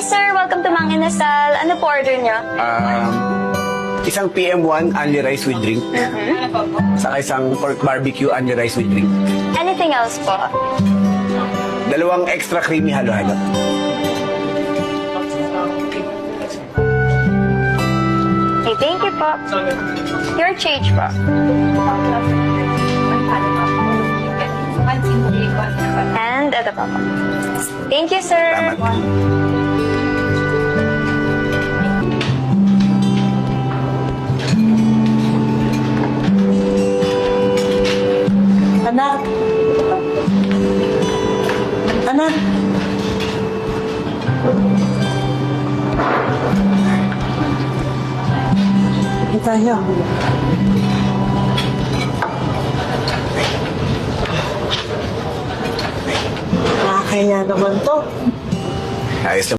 Hi sir, welcome to Mang Inasal. Ano po order niyo? Isang PM1 only rice with drink. Saka isang pork barbecue only rice with drink. Anything else po? Dalawang extra creamy halo-halo. Okay, thank you po. Your change po. And ito po. Thank you, sir. Salamat. Anak! Anak! Hindi tayo. Nakakaya naman to. Ayos